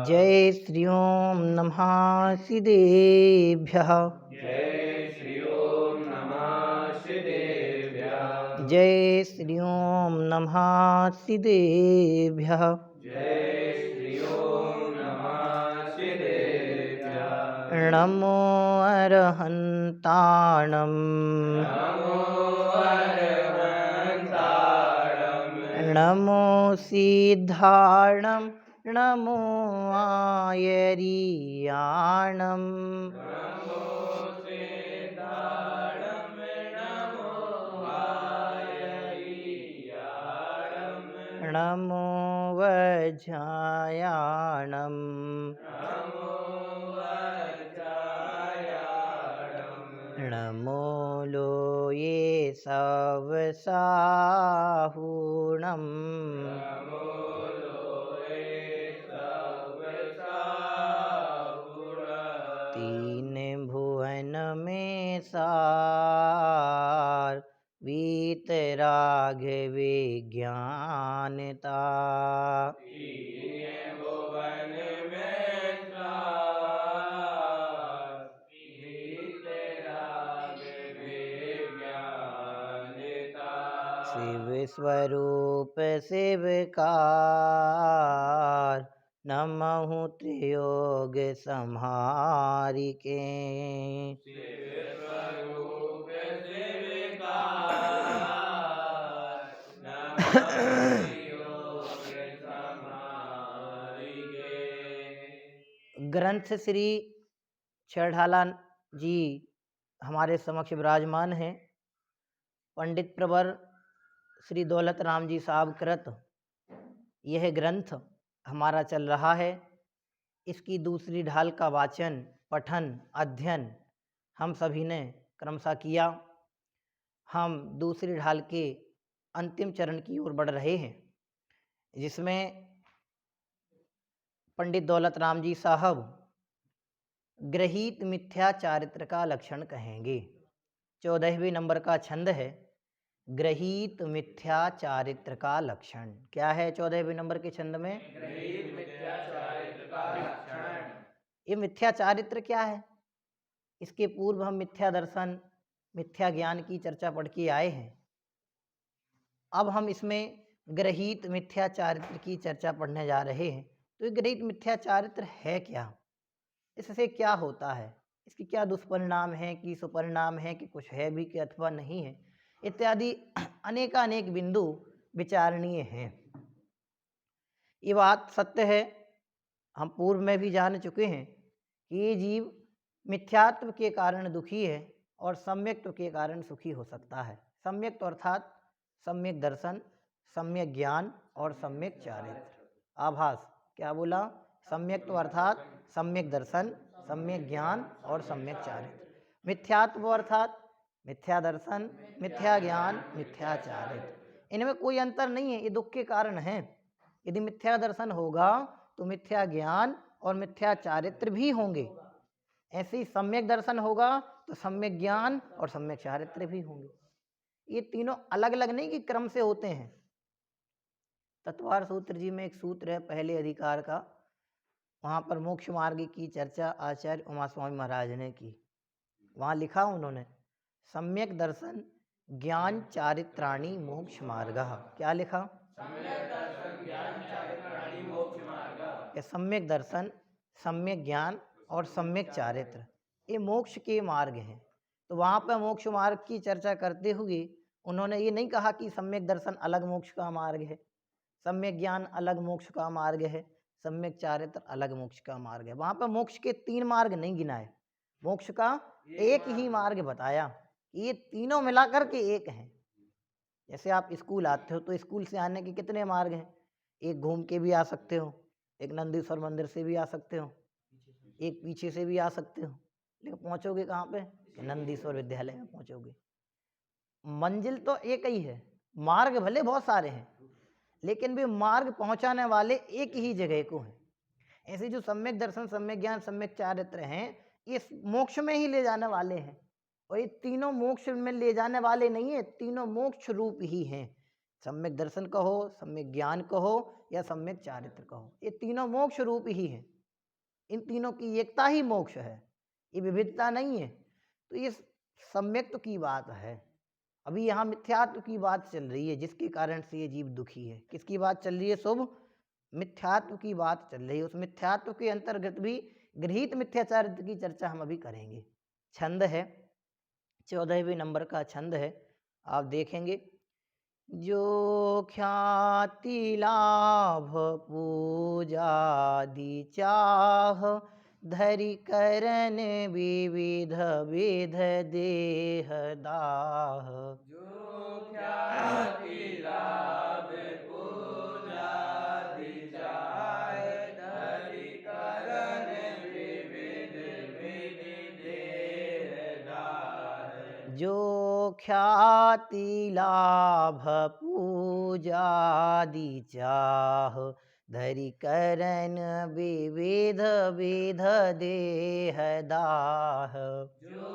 जय श्री ओम नमः सिद्धेभ्यः। जय श्री ओम नमः सिद्धेभ्यः। जय श्री ओम नमः सिद्धेभ्यः। जय श्री ओम नमः सिद्धेभ्यः। नमो अरहन्ताणं नमो अरहन्ताणं। नमो सिद्धाणं नमो आयर्याणं नमो सिद्धाणं नमो आयर्याणं। नमो वज्रायाणं नमो वज्रायाणं। नमो लोये सवसाहूणं नमो लोये सवसाहुणं। तीन भुवन में सार वीतराग विज्ञानता तीन भुवन में सार वीतराग विज्ञानता। शिव स्वरूप शिवकार नमहु त्रियोग संहारिके शिव स्वरूप शिवकार नमः योग समारिगे। ग्रंथ श्री छड़ाला जी हमारे समक्ष विराजमान हैं। पंडित प्रवर श्री दौलत राम जी साहब कृत यह ग्रंथ हमारा चल रहा है। इसकी दूसरी ढाल का वाचन पठन अध्ययन हम सभी ने क्रमशः किया। हम दूसरी ढाल के अंतिम चरण की ओर बढ़ रहे हैं, जिसमें पंडित दौलत राम जी साहब ग्रहीत मिथ्या चारित्र का लक्षण कहेंगे। 14वें नंबर का छंद है ग्रहीत मिथ्या चारित्र का लक्षण। क्या है 14वें नंबर के छंद में? ग्रहीत मिथ्या चारित्र का लक्षण। ये मिथ्या चारित्र क्या है? इसके पूर्व हम मिथ्या दर्शन मिथ्या ज्ञान की चर्चा पढ़ के आए हैं। अब हम इसमें ग्रहीत मिथ्या चारित्र की चर्चा पढ़ने जा रहे हैं। तो ये ग्रहीत मिथ्या चारित्र है क्या? इससे क्या होता है? इसकी क्या दुष्परिणाम है कि सुपरिणाम है कि कुछ है भी कि अथवा नहीं है, इत्यादि अनेकानेक बिंदु विचारणीय हैं। ये बात सत्य है, हम पूर्व में भी जान चुके हैं कि ये जीव मिथ्यात्व के कारण दुखी है और सम्यक्त्व के कारण सुखी हो सकता है। सम्यक्त्व अर्थात सम्यक दर्शन, सम्यक ज्ञान और सम्यक चारित्र। आभास क्या बोला? सम्यक्त्व अर्थात सम्यक दर्शन, सम्यक ज्ञान और सम्यक चारित्र। मिथ्यात्व अर्थात मिथ्या दर्शन, मिथ्या ज्ञान, मिथ्या चारित्र। इनमें कोई अंतर नहीं है, ये दुख के कारण हैं। यदि मिथ्या दर्शन होगा तो मिथ्या ज्ञान और मिथ्या चारित्र भी होंगे। ऐसे ही सम्यक दर्शन होगा तो सम्यक ज्ञान और सम्यक चारित्र भी होंगे। ये तीनों अलग अलग नहीं कि क्रम से होते हैं। तत्वार सूत्र जी में एक सूत्र है पहले अधिकार का, वहाँ पर मोक्ष मार्ग की चर्चा आचार्य उमा स्वामी महाराज ने की। वहाँ लिखा उन्होंने सम्यक दर्शन ज्ञान चारित्राणि मोक्ष मार्ग। क्या लिखा? सम्यक दर्शन ज्ञान चारित्राणि मोक्ष मार्ग। सम्यक दर्शन, सम्यक ज्ञान और सम्यक चारित्र ये मोक्ष के मार्ग हैं। तो वहाँ पर मोक्ष मार्ग की चर्चा करते हुए उन्होंने ये नहीं कहा कि सम्यक दर्शन अलग मोक्ष का मार्ग है, सम्यक ज्ञान अलग मोक्ष का मार्ग है, सम्यक चारित्र अलग मोक्ष का मार्ग है। वहाँ पर मोक्ष के 3 मार्ग नहीं गिनाए, मोक्ष का एक ही मार्ग बताया। ये तीनों मिलाकर के एक हैं। जैसे आप स्कूल आते हो तो स्कूल से आने के कितने मार्ग हैं? एक घूम के भी आ सकते हो, एक नंदीश्वर मंदिर से भी आ सकते हो, एक पीछे से भी आ सकते हो, लेकिन पहुंचोगे कहाँ पे? नंदीश्वर विद्यालय में पहुंचोगे। मंजिल तो एक ही है, मार्ग भले बहुत सारे हैं लेकिन भी मार्ग पहुंचाने वाले एक ही जगह को है। ऐसे जो सम्यक दर्शन, सम्यक ज्ञान, सम्यक चारित्र हैं, ये मोक्ष में ही ले जाने वाले हैं। और ये तीनों मोक्ष में ले जाने वाले नहीं है, तीनों मोक्ष रूप ही हैं। सम्यक दर्शन कहो, सम्यक ज्ञान कहो या सम्यक चारित्र कहो, ये तीनों मोक्ष रूप ही है। इन तीनों की एकता ही मोक्ष है, ये विविधता नहीं है। तो ये सम्यक्त्व की बात है। अभी यहाँ मिथ्यात्व की बात चल रही है, जिसके कारण से ये जीव दुखी है। किसकी बात चल रही है? शुभ मिथ्यात्व की बात चल रही है। उस मिथ्यात्व के अंतर्गत भी गृहीत मिथ्याचारित्र की चर्चा हम अभी करेंगे। छंद है 14वें नंबर का छंद है, आप देखेंगे। जो ख्याति लाभ पूजादि चाह, धरि करन विविध विध देह दाह। जो ख्याति लाभ पूजादि चाहे, धरि करन विविध विध देह दाह। जो ख्याति लाभ पूजादि चाह, धरि करन विविध विध देह दाह। जो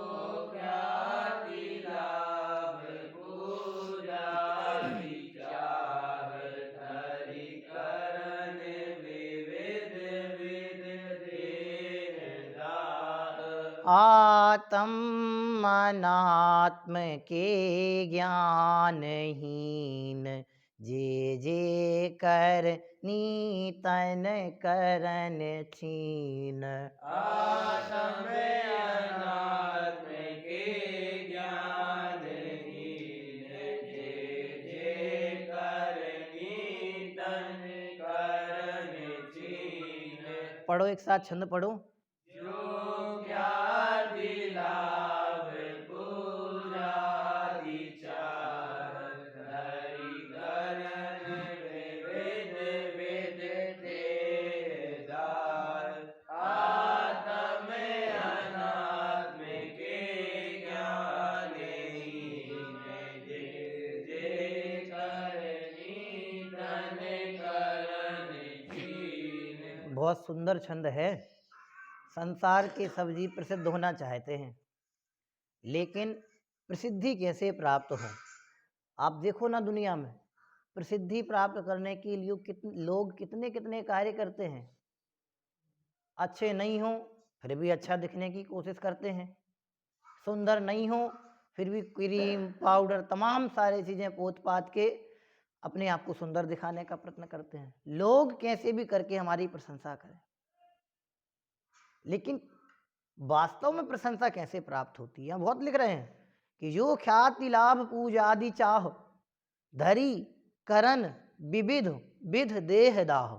ख्याति लाभ पूजादि चाह, धरि करन विविध विध देह दाह। आत्म अनात्म के ज्ञानहीन, जे जे करनी तन करन छीन। आत्म अनात्म के ज्ञानहीन, जे जे करनी तन करन छीन। पढ़ो, एक साथ छंद पढ़ो। जो ख्याति लाभ पूजादि चाह, धरि करन विविध विध देह दाह। आत्म अनात्म के ज्ञानहीन, जे जे करनी तन करन छीन। बहुत सुंदर छंद है। संसार के सब जीव प्रसिद्ध होना चाहते हैं, लेकिन प्रसिद्धि कैसे प्राप्त हो? आप देखो ना, दुनिया में प्रसिद्धि प्राप्त करने के लिए लोग कितने कितने कार्य करते हैं। अच्छे नहीं हो फिर भी अच्छा दिखने की कोशिश करते हैं, सुंदर नहीं हो फिर भी क्रीम पाउडर तमाम सारी चीज़ें पोत पात के अपने आप को सुंदर दिखाने का प्रयत्न करते हैं। लोग कैसे भी करके हमारी प्रशंसा करें, लेकिन वास्तव में प्रशंसा कैसे प्राप्त होती है? बहुत लिख रहे हैं कि जो ख्याति लाभ पूजादि चाह, धरि करन विविध विध देह दाह।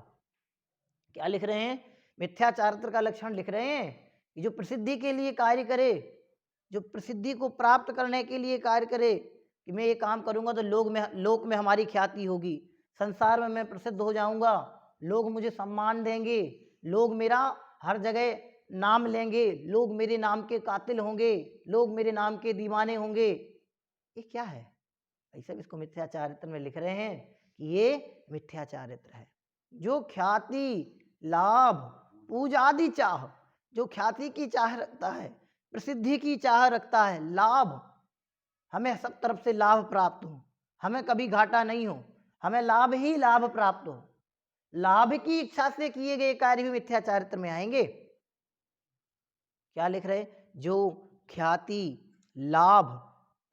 क्या लिख रहे हैं? मिथ्याचारित्र का लक्षण लिख रहे हैं कि जो प्रसिद्धि के लिए कार्य करे, जो प्रसिद्धि को प्राप्त करने के लिए कार्य करे कि मैं ये काम करूंगा तो लोक में हमारी ख्याति होगी, संसार में मैं प्रसिद्ध हो जाऊंगा, लोग मुझे सम्मान देंगे, लोग मेरा हर जगह नाम लेंगे, लोग मेरे नाम के कातिल होंगे, लोग मेरे नाम के दीवाने होंगे। ये क्या है? ऐसा इसको मिथ्याचारित्र में लिख रहे हैं कि ये मिथ्याचारित्र है। जो ख्याति लाभ पूजादि चाह, जो ख्याति की चाह रखता है, प्रसिद्धि की चाह रखता है, लाभ, हमें सब तरफ से लाभ प्राप्त हो, हमें कभी घाटा नहीं हो, हमें लाभ ही लाभ प्राप्त हो, लाभ की इच्छा से किए गए कार्य भी मिथ्याचारित्र में आएंगे। क्या लिख रहे? जो ख्याति लाभ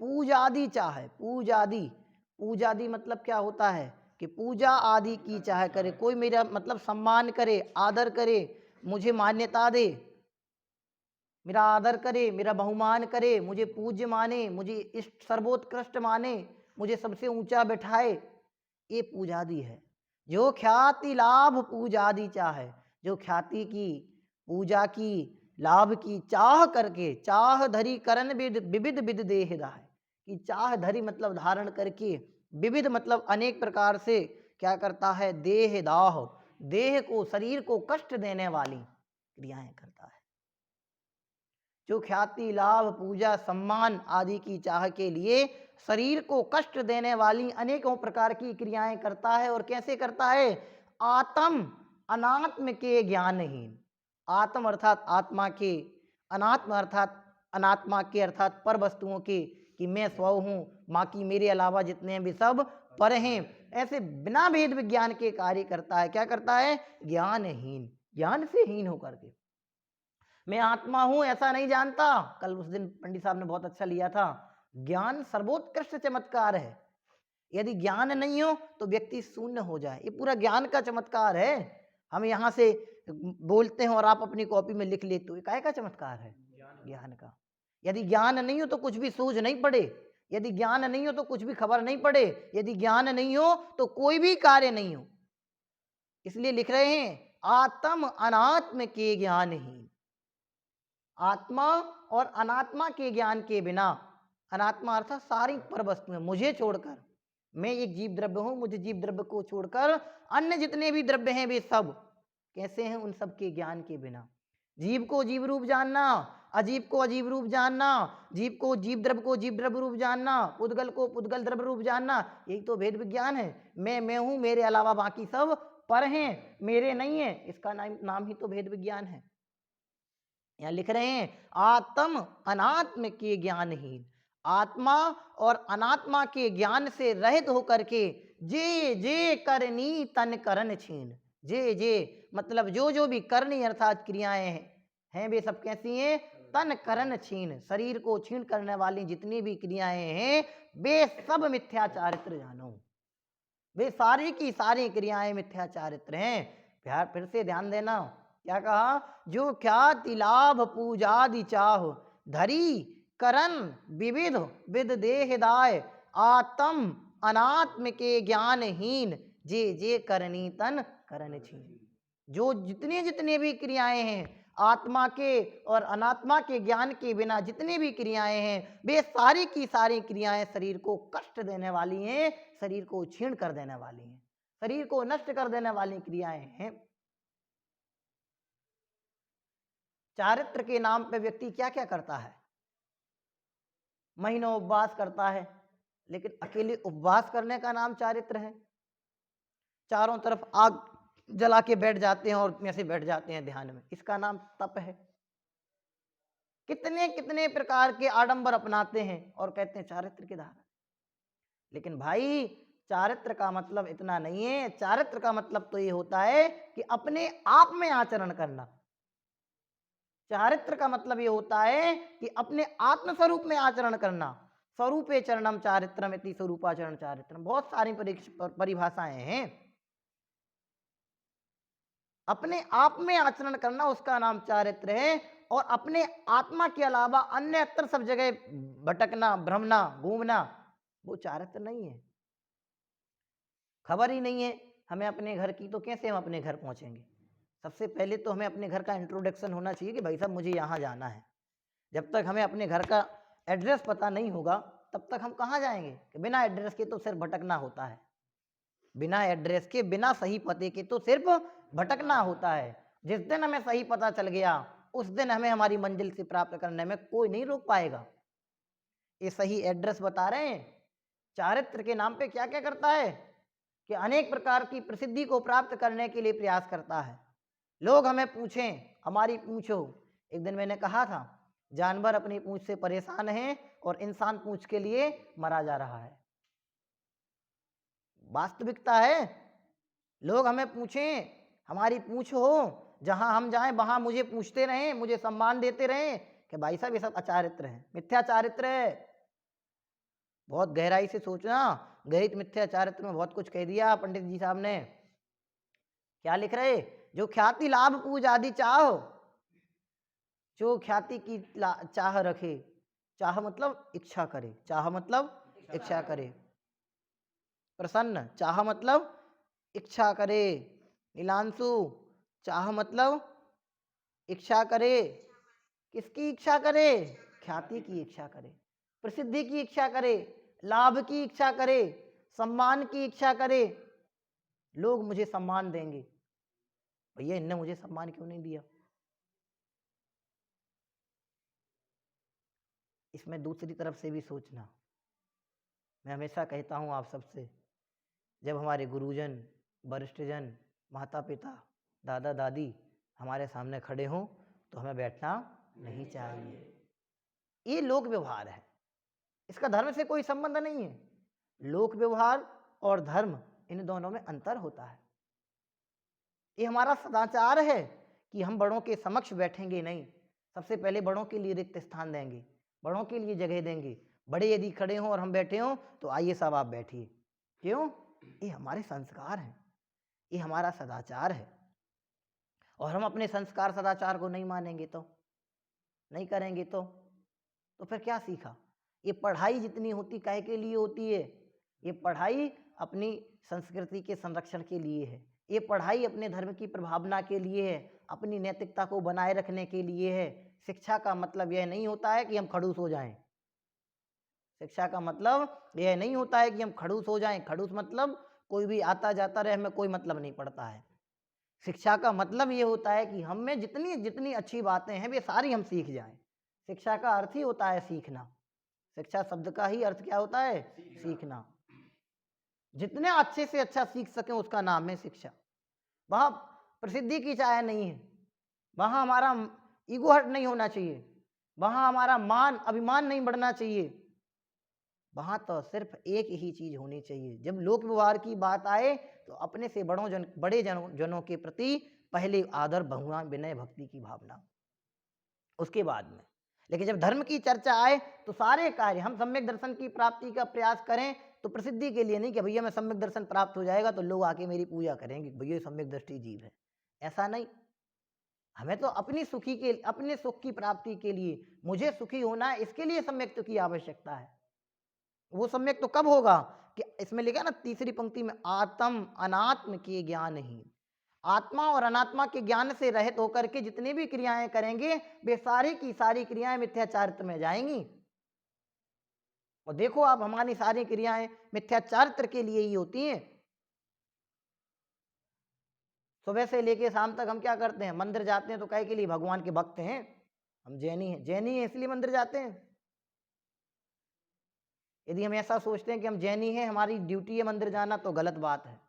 पूजादि चाहे, पूजादि मतलब क्या होता है कि पूजा आदि की चाह करे, कोई मेरा मतलब सम्मान करे, आदर करे, मुझे मान्यता दे, मेरा आदर करे, मेरा बहुमान करे, मुझे पूज्य माने, मुझे इष्ट सर्वोत्कृष्ट माने, मुझे सबसे ऊंचा बैठाए, ये पूजादि है। जो ख्याति लाभ पूजादि चाहे, जो ख्याति की, पूजा की, लाभ की चाह करके, चाह धरी करन विविध विध देह दाह, कि चाह धरी मतलब धारण करके, विविध मतलब अनेक प्रकार से क्या करता है? देह दाह, देह को, शरीर को कष्ट देने वाली क्रियाएं करता है। जो ख्याति लाभ पूजा सम्मान आदि की चाह के लिए शरीर को कष्ट देने वाली अनेकों प्रकार की क्रियाएं करता है। और कैसे करता है? आत्म अनात्म के ज्ञानहीन, आत्म अर्थात आत्मा के, अनात्म अर्थात अनात्मा के अर्थात पर वस्तुओं के, कि मैं स्व हूँ, बाकी मेरे अलावा जितने भी सब परहें, ऐसे बिना भेद विज्ञान के कार्य करता है। क्या करता है? ज्ञानहीन, ज्ञान से हीन होकर के। मैं आत्मा हूं ऐसा नहीं जानता। कल उस दिन पंडित साहब ने बहुत अच्छा लिया था, ज्ञान सर्वोत्कृष्ट चमत्कार है। यदि ज्ञान नहीं हो तो व्यक्ति शून्य हो जाए। ये पूरा ज्ञान का चमत्कार है। हम यहाँ से बोलते हैं और आप अपनी कॉपी में लिख लेते हो, ये काहे का चमत्कार है? ज्ञान का। यदि ज्ञान नहीं हो तो कुछ भी सूझ नहीं पड़े, यदि ज्ञान नहीं हो तो कुछ भी खबर नहीं पड़े, यदि ज्ञान नहीं हो तो कोई भी कार्य नहीं हो। इसलिए लिख रहे हैं, आत्म अनात्म के ज्ञानहीन। आत्मा और अनात्मा के ज्ञान के बिना, अनात्मा अर्थात सारी पर वस्तुएं मुझे छोड़कर, मैं एक जीव द्रव्य हूं, मुझे जीव द्रव्य को छोड़कर अन्य जितने भी द्रव्य हैं वे सब कैसे हैं? उन सब के ज्ञान के बिना। जीव को जीव रूप जानना, अजीव को अजीव रूप जानना, जीव को जीव द्रव्य को जीव द्रव्य रूप जानना, पुद्गल को पुद्गल द्रव्य रूप जानना, यही तो भेद विज्ञान है। मैं हूं, मेरे अलावा बाकी सब पर हैं, मेरे नहीं है, इसका नाम ही तो भेद विज्ञान है। यहां लिख रहे हैं, आत्म अनात्म के ज्ञानहीन। आत्मा और अनात्मा के ज्ञान से रहित होकर के जे जे करनी तन करन छीन। जे मतलब जो भी करनी अर्थात क्रियाएं हैं वे सब कैसी हैं? तन करन छीन, शरीर को छीन करने वाली जितनी भी क्रियाएं हैं वे सब मिथ्या चारित्र जानो। वे सारी की सारी क्रियाएं मिथ्या चारित्र हैं। फिर से ध्यान देना, क्या कहा? जो ख्याति लाभ पूजादि चाह, धरी करन विविध विद देहदाय, आत्म अनात्म के ज्ञानहीन, जे करनी तन करन छीन। जो जितने जितने भी क्रियाएं हैं आत्मा के और अनात्मा के ज्ञान के बिना जितनी भी क्रियाएं हैं वे सारी की सारी क्रियाएं शरीर को कष्ट देने वाली हैं, शरीर को छीण कर देने वाली हैं, शरीर को नष्ट कर देने वाली क्रियाएं हैं। चारित्र के नाम पे व्यक्ति क्या क्या करता है? महीनों उपवास करता है, लेकिन अकेले उपवास करने का नाम चारित्र है? चारों तरफ आग जला के बैठ जाते हैं और ऐसे बैठ जाते हैं ध्यान में, इसका नाम तप है। कितने कितने प्रकार के आडंबर अपनाते हैं और कहते हैं चारित्र की धारा। लेकिन भाई चारित्र का मतलब इतना नहीं है। चारित्र का मतलब तो ये होता है कि अपने आप में आचरण करना। चारित्र का मतलब ये होता है कि अपने आत्म स्वरूप में आचरण करना। स्वरूपे चरणम चारित्रम इति स्वरूपाचरण चारित्रम, बहुत सारी परिभाषाएं हैं। अपने आप में आचरण करना उसका नाम चारित्र है, और अपने आत्मा के अलावा अन्यत्र सब जगह भटकना, भ्रमना, घूमना वो चारित्र नहीं है। खबर ही नहीं है हमें अपने घर की, तो कैसे हम अपने घर पहुंचेंगे? सबसे पहले तो हमें अपने घर का इंट्रोडक्शन होना चाहिए कि भाई साहब मुझे यहाँ जाना है। जब तक हमें अपने घर का एड्रेस पता नहीं होगा तब तक हम कहाँ जाएंगे? कि बिना एड्रेस के तो सिर्फ भटकना होता है, बिना एड्रेस के, बिना सही पते के तो सिर्फ भटकना होता है। जिस दिन हमें सही पता चल गया उस दिन हमें हमारी मंजिल से प्राप्त करने में कोई नहीं रोक पाएगा। ये सही एड्रेस बता रहे हैं। चारित्र के नाम पे क्या क्या करता है कि अनेक प्रकार की प्रसिद्धि को प्राप्त करने के लिए प्रयास करता है। लोग हमें पूछें, हमारी पूछो। एक दिन मैंने कहा था, जानवर अपनी पूंछ से परेशान है और इंसान पूंछ के लिए मरा जा रहा है। वास्तविकता है। लोग हमें पूछें, हमारी पूछ हो, जहां हम जाएं वहां मुझे पूछते रहें, मुझे सम्मान देते रहें कि भाई साहब ये सब अचारित्र है, मिथ्या चारित्र है। बहुत गहराई से सोचना, गणित मिथ्या चारित्र में बहुत कुछ कह दिया पंडित जी साहब ने। क्या लिख रहे? जो ख्याति लाभ पूज आदि चाह, जो ख्याति की चाह रखे, चाह मतलब इच्छा करे, चाह मतलब इच्छा करे। प्रसन्न, चाह मतलब इच्छा करे। नीलांशु, चाह मतलब इच्छा करे। किसकी इच्छा करे? ख्याति की इच्छा करे, प्रसिद्धि की इच्छा करे, लाभ की इच्छा करे, सम्मान की इच्छा करे। लोग मुझे सम्मान देंगे। भैया इनने मुझे सम्मान क्यों नहीं दिया? इसमें दूसरी तरफ से भी सोचना। मैं हमेशा कहता हूं आप सबसे, जब हमारे गुरुजन, वरिष्ठजन, माता पिता, दादा दादी हमारे सामने खड़े हों तो हमें बैठना नहीं चाहिए। ये लोक व्यवहार है, इसका धर्म से कोई संबंध नहीं है। लोक व्यवहार और धर्म, इन दोनों में अंतर होता है। ये हमारा सदाचार है कि हम बड़ों के समक्ष बैठेंगे नहीं, सबसे पहले बड़ों के लिए रिक्त स्थान देंगे, बड़ों के लिए जगह देंगे। बड़े यदि खड़े हों और हम बैठे हों तो आइए साहब आप बैठिए। क्यों? ये हमारे संस्कार हैं, ये हमारा सदाचार है। और हम अपने संस्कार सदाचार को नहीं मानेंगे तो, नहीं करेंगे तो फिर क्या सीखा? ये पढ़ाई जितनी होती काहे के लिए होती है? ये पढ़ाई अपनी संस्कृति के संरक्षण के लिए है, ये पढ़ाई अपने धर्म की प्रभावना के लिए है, अपनी नैतिकता को बनाए रखने के लिए है। शिक्षा का मतलब यह नहीं होता है कि हम खड़ूस हो जाएं। शिक्षा का मतलब यह नहीं होता है कि हम खड़ूस हो जाएं। खड़ूस मतलब कोई भी आता जाता रहे, हमें कोई मतलब नहीं पड़ता है। शिक्षा का मतलब ये होता है कि हम में जितनी जितनी अच्छी बातें हैं वे सारी हम सीख जाएं। शिक्षा का अर्थ ही होता है सीखना। शिक्षा शब्द का ही अर्थ क्या होता है? सीखना। जितने अच्छे से अच्छा सीख सकें उसका नाम है शिक्षा। वहाँ प्रसिद्धि की चाह नहीं है, वहाँ हमारा ईगो हर्ट नहीं होना चाहिए, वहाँ हमारा मान अभिमान नहीं बढ़ना चाहिए। वहाँ तो सिर्फ एक ही चीज होनी चाहिए, जब लोक व्यवहार की बात आए तो अपने से बड़े जनों के प्रति पहले आदर, बहुमान, विनय, भक्ति की भावना, उसके बाद में। लेकिन जब धर्म की चर्चा आए तो सारे कार्य हम सम्यक दर्शन की प्राप्ति का प्रयास करें तो प्रसिद्धि के लिए नहीं कि भैया मैं सम्यक दर्शन प्राप्त हो जाएगा तो लोग आके मेरी पूजा करेंगे, भैया सम्यक दृष्टि जीव है। ऐसा नहीं, हमें तो अपने सुख की प्राप्ति के लिए, मुझे सुखी होना है, इसके लिए सम्यक की आवश्यकता है। वो सम्यक तो कब होगा कि इसमें लिखा ना तीसरी पंक्ति में, आत्म अनात्म के ज्ञान ही। आत्मा और अनात्मा के ज्ञान से रहित होकर के जितनी भी क्रियाएं करेंगे वे सारी की सारी क्रियाएं मिथ्याचारित्र में जाएंगी। और देखो आप, हमारी सारी क्रियाएं मिथ्याचारित्र के लिए ही होती हैं। सुबह से लेके शाम तक हम क्या करते हैं? मंदिर जाते हैं तो कहे के लिए? भगवान के भक्त हैं, हम जैनी हैं, जैनी हैं इसलिए मंदिर जाते हैं। यदि हम ऐसा सोचते हैं कि हम जैनी हैं, हमारी ड्यूटी है मंदिर जाना, तो गलत बात है।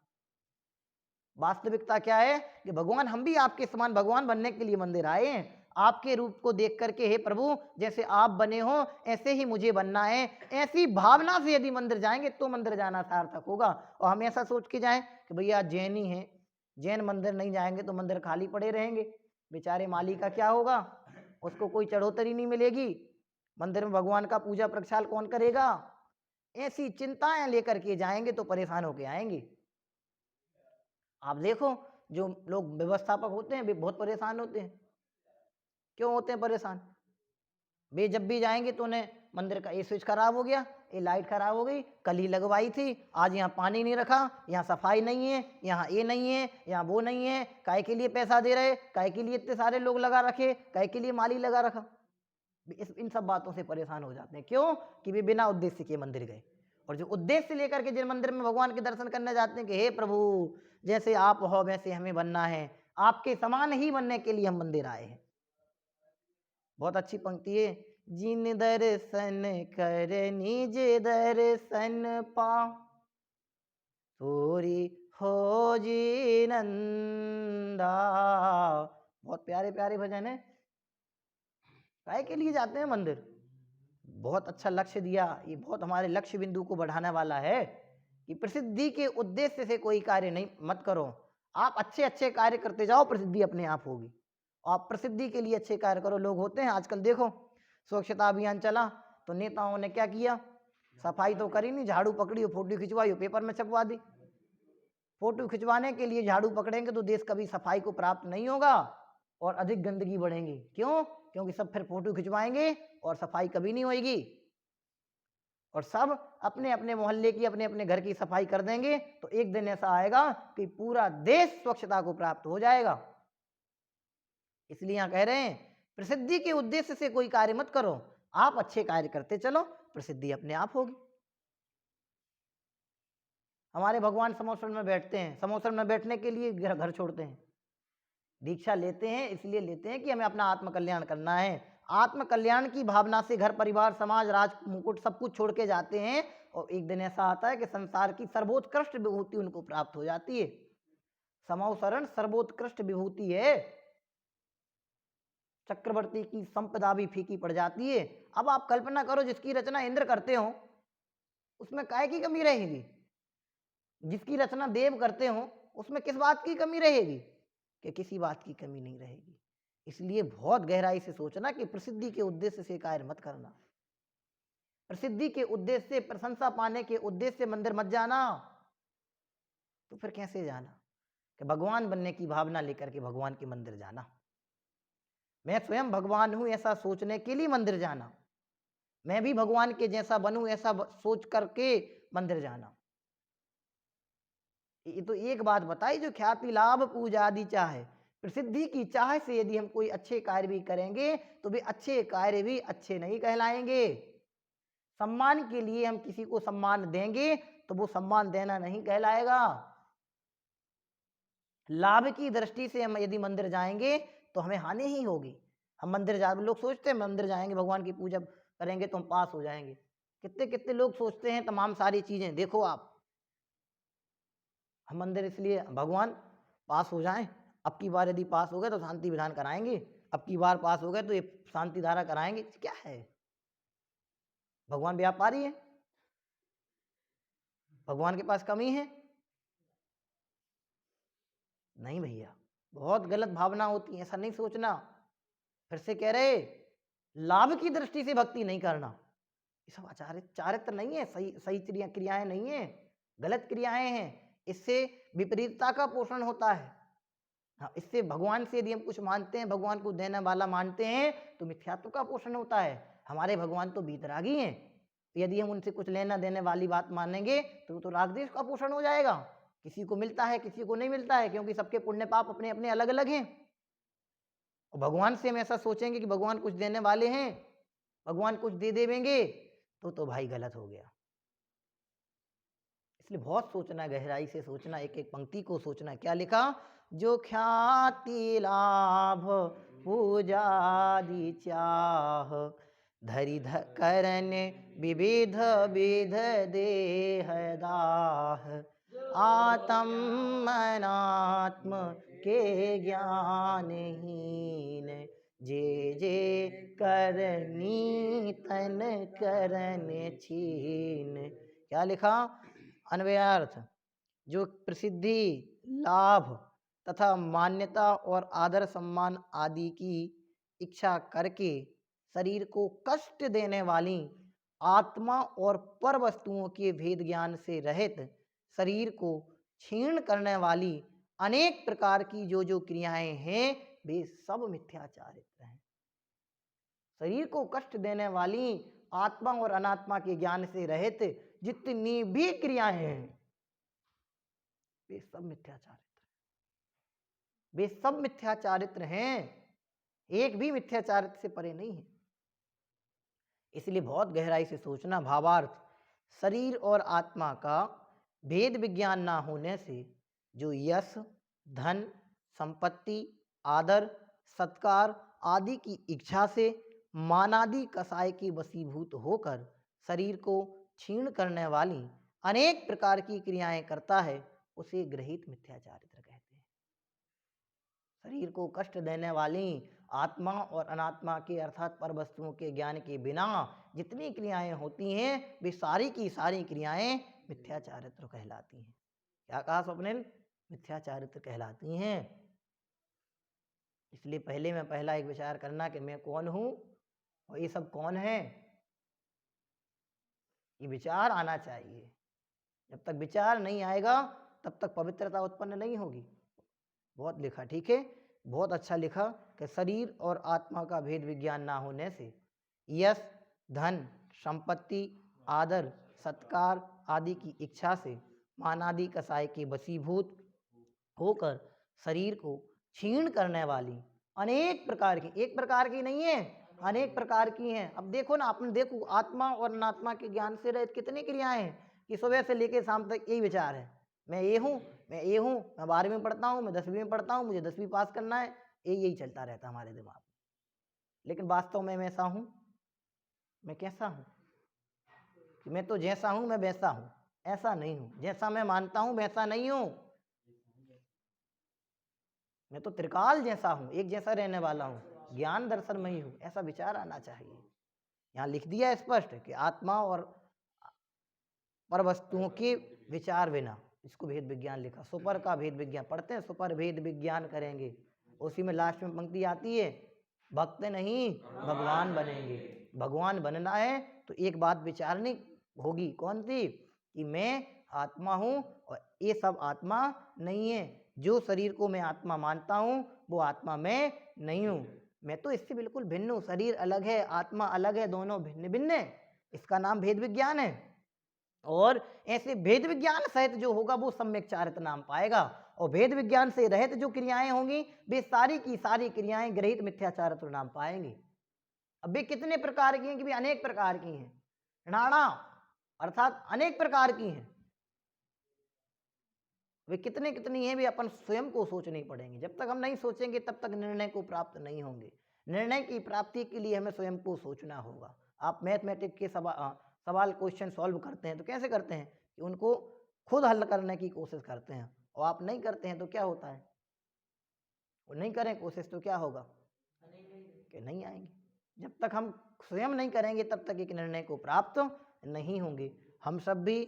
वास्तविकता क्या है कि भगवान, हम भी आपके समान भगवान बनने के लिए मंदिर आए हैं। आपके रूप को देख करके, हे प्रभु जैसे आप बने हो ऐसे ही मुझे बनना है, ऐसी भावना से यदि मंदिर जाएंगे तो मंदिर जाना सार्थक होगा। और हम ऐसा सोच के जाएं कि भैया जैनी हैं, जैन मंदिर नहीं जाएंगे तो मंदिर खाली पड़े रहेंगे, बेचारे माली का क्या होगा? उसको कोई चढ़ोतरी नहीं मिलेगी, मंदिर में भगवान का पूजा प्रक्षाल कौन करेगा? ऐसी चिंताएं लेकर के जाएंगे तो परेशान होके आएंगे। आप देखो जो लोग व्यवस्थापक होते हैं वे बहुत परेशान होते हैं। क्यों होते हैं परेशान? वे जब भी जाएंगे तो उन्हें मंदिर का ये स्विच खराब हो गया, ये लाइट खराब हो गई, कल ही लगवाई थी, आज यहाँ पानी नहीं रखा, यहाँ सफाई नहीं है, यहाँ ये नहीं है, यहाँ वो नहीं है, काहे के लिए पैसा दे रहे, काहे के लिए इतने सारे लोग लगा रखे, काहे के लिए माली लगा रखा। इन सब बातों से परेशान हो जाते हैं। क्यों? कि वे बिना उद्देश्य के मंदिर गए। और जो उद्देश्य लेकर के जिन मंदिर में भगवान के दर्शन करने जाते हैं कि हे प्रभु जैसे आप हो वैसे हमें बनना है, आपके समान ही बनने के लिए हम मंदिर आए हैं। बहुत अच्छी पंक्ति है, जिन दर्शन कर निज दर्शन पा, तोरी हो जी नंदा। बहुत प्यारे प्यारे भजन है। काहे के लिए जाते हैं मंदिर? बहुत अच्छा लक्ष्य दिया, ये बहुत हमारे लक्ष्य बिंदु को बढ़ाने वाला है कि प्रसिद्धि के उद्देश्य से कोई कार्य नहीं मत करो। आप अच्छे अच्छे कार्य करते जाओ, प्रसिद्धि अपने आप होगी। आप प्रसिद्धि के लिए अच्छे कार्य करो। लोग होते हैं आजकल देखो, स्वच्छता अभियान चला तो नेताओं ने क्या किया? सफाई तो करी नहीं, झाड़ू पकड़ी, फोटो खिंचवाई, पेपर में छपवा दी। फोटो खिंचवाने के लिए झाड़ू पकड़ेंगे तो देश कभी सफाई को प्राप्त नहीं होगा और अधिक गंदगी बढ़ेगी। क्यों? क्योंकि सब फिर फोटो खिंचवाएंगे और सफाई कभी नहीं होगी। और सब अपने अपने मोहल्ले की, अपने अपने घर की सफाई कर देंगे तो एक दिन ऐसा आएगा कि पूरा देश स्वच्छता को प्राप्त हो जाएगा। इसलिए यहां कह रहे हैं प्रसिद्धि के उद्देश्य से कोई कार्य मत करो, आप अच्छे कार्य करते चलो, प्रसिद्धि अपने आप होगी। हमारे भगवान समोसन में बैठते हैं, समोसन में बैठने के लिए घर छोड़ते हैं। दीक्षा लेते हैं इसलिए लेते हैं कि हमें अपना आत्मकल्याण करना है। आत्मकल्याण की भावना से घर परिवार समाज राज मुकुट सब कुछ छोड़ के जाते हैं और एक दिन ऐसा आता है कि संसार की सर्वोत्कृष्ट विभूति उनको प्राप्त हो जाती है। समौसरण सर्वोत्कृष्ट विभूति है, चक्रवर्ती की संपदा भी फीकी पड़ जाती है। अब आप कल्पना करो जिसकी रचना इंद्र करते हो उसमें काय की कमी रहेगी? जिसकी रचना देव करते हो उसमें किस बात की कमी रहेगी? कि किसी बात की कमी नहीं रहेगी। इसलिए बहुत गहराई से सोचना कि प्रसिद्धि के उद्देश्य से कार्य मत करना, प्रसिद्धि के उद्देश्य से, प्रशंसा पाने के उद्देश्य से मंदिर मत जाना। तो फिर कैसे जाना? कि भगवान बनने की भावना लेकर के भगवान के मंदिर जाना, मैं स्वयं भगवान हूं ऐसा सोचने के लिए मंदिर जाना, मैं भी भगवान के जैसा बनूं ऐसा सोच करके मंदिर जाना। ये तो एक बात बताई जो ख्याति लाभ पूजा आदि चाहे, प्रसिद्धि की चाह से यदि हम कोई अच्छे कार्य भी करेंगे तो वे अच्छे कार्य भी अच्छे नहीं कहलाएंगे। सम्मान के लिए हम किसी को सम्मान देंगे तो वो सम्मान देना नहीं कहलाएगा। लाभ की दृष्टि से हम यदि मंदिर जाएंगे तो हमें हानि ही होगी। हम मंदिर जा, लोग सोचते हैं मंदिर जाएंगे भगवान की पूजा करेंगे तो हम पास हो जाएंगे। कितने कितने लोग सोचते हैं तमाम सारी चीजें। देखो आप, हम मंदिर इसलिए भगवान पास हो जाएं, अब की बार यदि पास हो गए तो शांति विधान कराएंगे, अब की बार पास हो गए तो ये शांति धारा कराएंगे। क्या है? भगवान व्यापारी है? भगवान के पास कमी है? नहीं भैया, बहुत गलत भावना होती है, ऐसा नहीं सोचना। फिर से कह रहे, लाभ की दृष्टि से भक्ति नहीं करना, ये सब आचार्य चारित्र नहीं है, सही सही क्रियाएं नहीं है, गलत क्रियाएं हैं। इससे विपरीतता का पोषण होता है। हाँ, इससे भगवान से यदि हम कुछ मानते हैं, भगवान को देने वाला मानते हैं तो मिथ्यात्व का पोषण होता है। हमारे भगवान तो बीतरागी हैं, तो यदि हम उनसे कुछ लेना देने वाली बात मानेंगे तो राग द्वेष का पोषण हो जाएगा। किसी को मिलता है, किसी को नहीं मिलता है, क्योंकि सबके पुण्य पाप अपने अपने अलग अलग हैं। और भगवान से हम ऐसा सोचेंगे कि भगवान कुछ देने वाले हैं, भगवान कुछ दे देंगे, तो भाई गलत हो गया। इसलिए बहुत सोचना, गहराई से सोचना, एक एक पंक्ति को सोचना। क्या लिखा? जो ख्याति लाभ पूजादि चाह, धरि करन विविध विध देह दाह, आत्म अनात्म के ज्ञानहीन, जे जे करनी तन करन छीन। क्या लिखा? अन्वयार्थ, जो प्रसिद्धि, लाभ तथा मान्यता और आदर सम्मान आदि की इच्छा करके शरीर को कष्ट देने वाली, आत्मा और पर वस्तुओं के भेद ज्ञान से रहित, शरीर को क्षीण करने वाली अनेक प्रकार की जो क्रियाएं हैं वे सब मिथ्याचारित्र हैं। शरीर को कष्ट देने वाली, आत्मा और अनात्मा के ज्ञान से रहित जितनी भी क्रियाएं हैं वे सब मिथ्याचारित्र, वे सब मिथ्याचारित्र हैं, एक भी मिथ्याचारित्र से परे नहीं है। इसलिए बहुत गहराई से सोचना। भावार्थ, शरीर और आत्मा का भेद विज्ञान ना होने से जो यश, धन, संपत्ति, आदर, सत्कार आदि की इच्छा से मानादि कसाय के वशीभूत होकर शरीर को क्षीण करने वाली अनेक प्रकार की क्रियाएं करता है, उसे ग्रहित मिथ्याचारित्र कहते हैं। शरीर को कष्ट देने वाली, आत्मा और अनात्मा के अर्थात पर वस्तुओं के ज्ञान के बिना जितनी क्रियाएं होती हैं वे सारी की सारी क्रियाएं मिथ्याचारित्र कहलाती हैं। क्या कहा स्वप्निल? मिथ्याचारित्र कहलाती हैं। इसलिए पहला एक विचार करना कि मैं कौन हूं और ये सब कौन है, ये विचार आना चाहिए। जब तक विचार नहीं आएगा तब तक पवित्रता उत्पन्न नहीं होगी। बहुत लिखा, ठीक है, बहुत अच्छा लिखा कि शरीर और आत्मा का भेद विज्ञान ना होने से यश, धन, संपत्ति, आदर, सत्कार आदि की इच्छा से मानादि कसाय के वशीभूत होकर शरीर को क्षीण करने वाली अनेक प्रकार की, एक प्रकार की नहीं है, अनेक प्रकार की हैं। अब देखो ना, आपने देखो आत्मा और अनात्मा के ज्ञान से रहित कितनी क्रियाएं हैं कि सुबह से लेकर शाम तक यही विचार है, मैं ये हूँ, मैं ये हूँ, मैं 12वीं में पढ़ता हूँ, मैं 10वीं में पढ़ता हूँ, मुझे 10वीं पास करना है, यही चलता रहता है हमारे दिमाग में। लेकिन वास्तव में मैं ऐसा हूँ? मैं कैसा हूँ? कि मैं तो जैसा हूँ मैं वैसा हूँ? ऐसा नहीं हूँ। जैसा मैं मानता हूँ वैसा नहीं हूँ। मैं तो त्रिकाल जैसा हूँ, एक जैसा रहने वाला हूँ, ज्ञान दर्शन में ही हूँ, ऐसा विचार आना चाहिए। यहाँ लिख दिया स्पष्ट कि आत्मा और पर वस्तुओं के विचार बिना इसको भेद विज्ञान लिखा, सुपर का भेद विज्ञान पढ़ते हैं, सुपर भेद विज्ञान करेंगे। उसी में लास्ट में पंक्ति आती है, भक्त नहीं भगवान बनेंगे। भगवान बनना है तो एक बात विचारनी होगी, कौन सी, कि मैं आत्मा हूँ और ये सब आत्मा नहीं है। जो शरीर को मैं आत्मा मानता हूँ वो आत्मा मैं नहीं हूँ, मैं तो इससे बिल्कुल भिन्न हूँ। शरीर अलग है, आत्मा अलग है, दोनों भिन्न भिन्न है, इसका नाम भेद विज्ञान है। और ऐसे भेद विज्ञान सहित जो होगा वो सम्यक चारित्र नाम पाएगा। और भेद विज्ञान से रहित जो क्रियाएं होंगी वे सारी की सारी क्रियाएं ग्रहित मिथ्याचारित्र नाम पाएंगी। अब वे कितने प्रकार की हैं कि भी अनेक प्रकार की हैं, नाना अर्थात अनेक प्रकार की हैं। वे कितने कितनी हैं वे अपन स्वयं को सोचनी पड़ेंगे। जब तक हम नहीं सोचेंगे तब तक निर्णय को प्राप्त नहीं होंगे। निर्णय की प्राप्ति के लिए हमें स्वयं को सोचना होगा। आप मैथमेटिक्स के सवाल क्वेश्चन सॉल्व करते हैं तो कैसे करते हैं कि उनको खुद हल करने की कोशिश करते हैं, और आप नहीं करते हैं तो क्या होता है, वो नहीं करें कोशिश तो क्या होगा कि नहीं आएंगे। जब तक हम स्वयं नहीं करेंगे तब तक एक निर्णय को प्राप्त नहीं होंगे। हम सब भी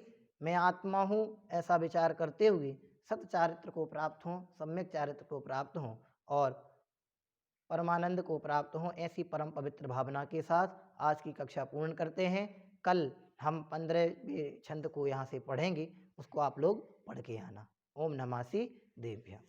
मैं आत्मा हूँ ऐसा विचार करते हुए सत्य चारित्र को प्राप्त हों, सम्यक चारित्र को प्राप्त हों और परमानंद को प्राप्त हों, ऐसी परम पवित्र भावना के साथ आज की कक्षा पूर्ण करते हैं। कल हम 15वें छंद को यहाँ से पढ़ेंगे, उसको आप लोग पढ़ के आना। ओम नमः शिवाय।